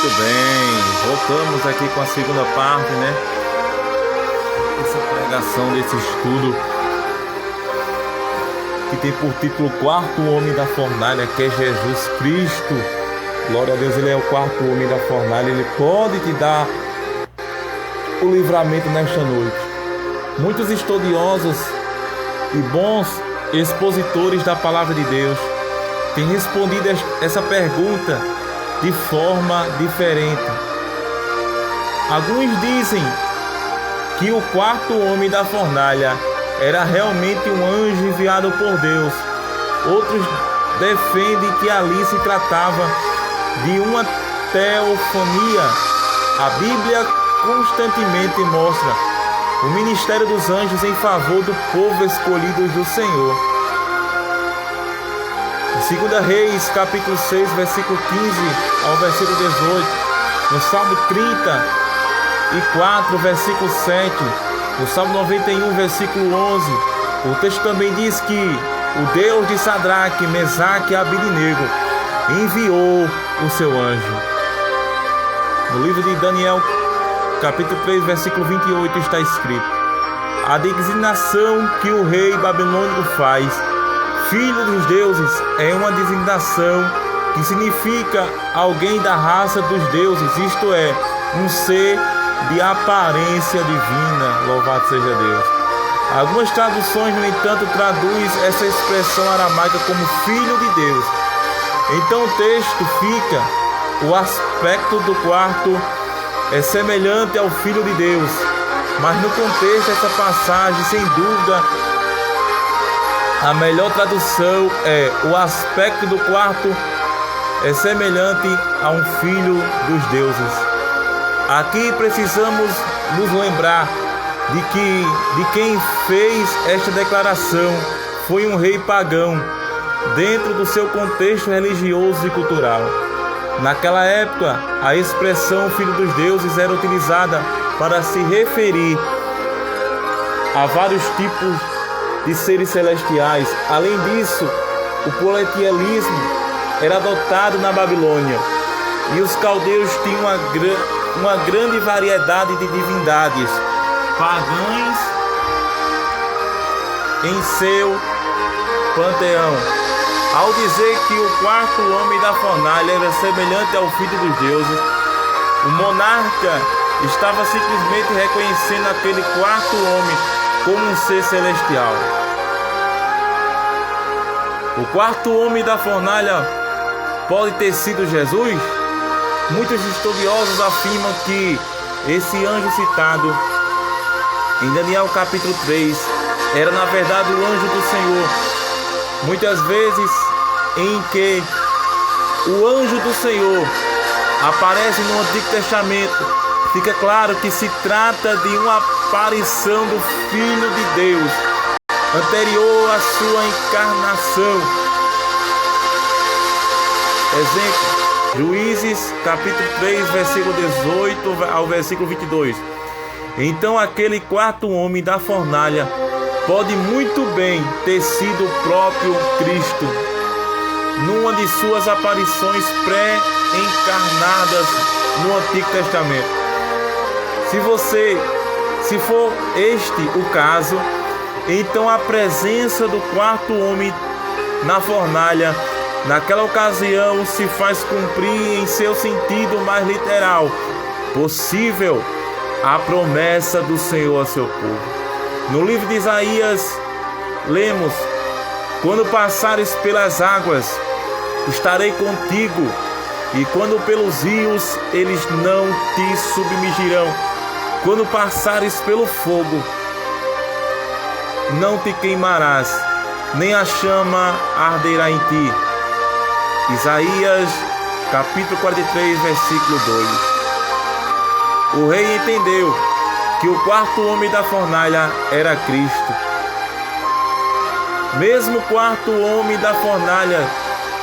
Muito bem, voltamos aqui com a segunda parte, né? Essa pregação desse estudo que tem por título o quarto homem da fornalha, que é Jesus Cristo. Glória a Deus, Ele é o quarto homem da fornalha. Ele pode te dar o livramento nesta noite. Muitos estudiosos e bons expositores da palavra de Deus têm respondido essa pergunta de forma diferente. Alguns dizem que o quarto homem da fornalha era realmente um anjo enviado por Deus. Outros defendem que ali se tratava de uma teofania. A Bíblia constantemente mostra o ministério dos anjos em favor do povo escolhido do Senhor. Em 2 Reis, capítulo 6, versículo 15 ao versículo 18, no Salmo 34, versículo 7, no Salmo 91, versículo 11, o texto também diz que o Deus de Sadraque, Mesaque e Abednego enviou o seu anjo. No livro de Daniel, capítulo 3, versículo 28, está escrito: a designação que o rei babilônico faz, filho dos deuses, é uma designação que significa alguém da raça dos deuses, isto é, um ser de aparência divina. Louvado seja Deus. Algumas traduções, no entanto, traduz essa expressão aramaica como filho de Deus. Então o texto fica: o aspecto do quarto é semelhante ao Filho de Deus. Mas no contexto dessa passagem, sem dúvida, a melhor tradução é: o aspecto do quarto é semelhante a um filho dos deuses. Aqui precisamos nos lembrar de quem fez esta declaração foi um rei pagão, dentro do seu contexto religioso e cultural. Naquela época, a expressão filho dos deuses era utilizada para se referir a vários tipos de seres celestiais. Além disso, o politeísmo era adotado na Babilônia, e os caldeus tinham uma grande variedade de divindades pagãs em seu panteão. Ao dizer que o quarto homem da fornalha era semelhante ao filho dos deuses, o monarca estava simplesmente reconhecendo aquele quarto homem como um ser celestial. O quarto homem da fornalha pode ter sido Jesus? Muitos estudiosos afirmam que esse anjo citado em Daniel capítulo 3 era na verdade o anjo do Senhor. Muitas vezes em que o anjo do Senhor aparece no Antigo Testamento, fica claro que se trata de uma aparição do Filho de Deus, anterior à sua encarnação. Exemplo: Juízes capítulo 3, versículo 18 ao versículo 22. Então aquele quarto homem da fornalha pode muito bem ter sido o próprio Cristo, numa de suas aparições pré-encarnadas no Antigo Testamento. Se for este o caso, então a presença do quarto homem na fornalha naquela ocasião se faz cumprir em seu sentido mais literal possível a promessa do Senhor a seu povo. No livro de Isaías, lemos: quando passares pelas águas, estarei contigo, e quando pelos rios, eles não te submergirão. Quando passares pelo fogo, não te queimarás, nem a chama arderá em ti. Isaías, capítulo 43, versículo 2. O rei entendeu que o quarto homem da fornalha era Cristo. Mesmo o quarto homem da fornalha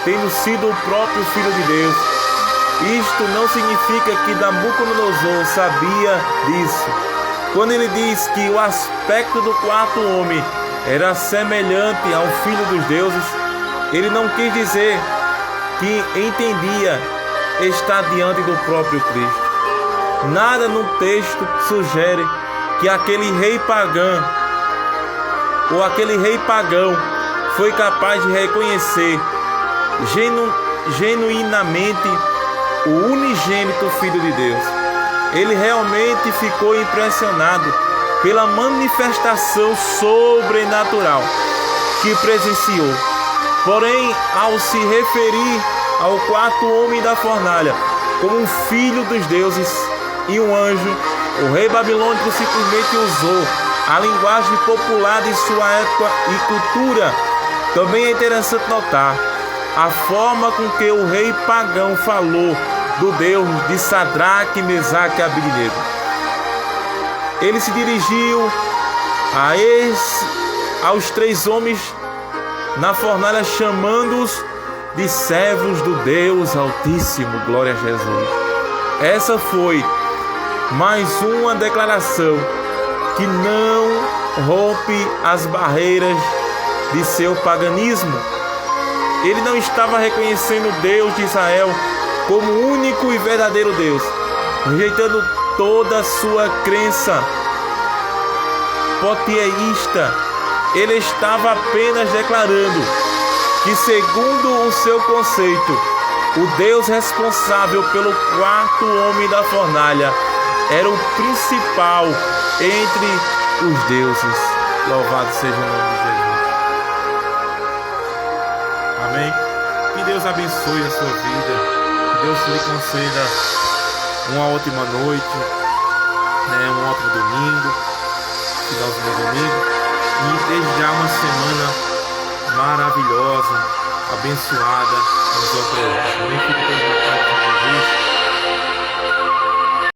tendo sido o próprio Filho de Deus, isto não significa que Nabucodonosor sabia disso. Quando ele diz que o aspecto do quarto homem era semelhante ao Filho dos deuses, ele não quis dizer que entendia está diante do próprio Cristo. Nada no texto sugere que aquele rei pagão ou aquele rei pagão foi capaz de reconhecer genuinamente o unigênito Filho de Deus. Ele realmente ficou impressionado pela manifestação sobrenatural que presenciou. Porém, ao se referir ao quarto homem da fornalha como um filho dos deuses e um anjo, o rei babilônico simplesmente usou a linguagem popular de sua época e cultura. Também é interessante notar a forma com que o rei pagão falou do Deus de Sadraque, Mesaque e Abednego. Ele se dirigiu aos 3 homens na fornalha, chamando-os de servos do Deus Altíssimo. Glória a Jesus. Essa foi mais uma declaração que não rompe as barreiras de seu paganismo. Ele não estava reconhecendo o Deus de Israel como o único e verdadeiro Deus, rejeitando toda a sua crença politeísta. Ele estava apenas declarando que, segundo o seu conceito, o Deus responsável pelo quarto homem da fornalha era o principal entre os deuses. Louvado seja o nome de Jesus. Amém? Que Deus abençoe a sua vida. Que Deus lhe conceda uma ótima noite, um ótimo domingo, finalzinho de domingo, e desde já uma semana maravilhosa, abençoada, nos oferece. Amém? Fique com Deus.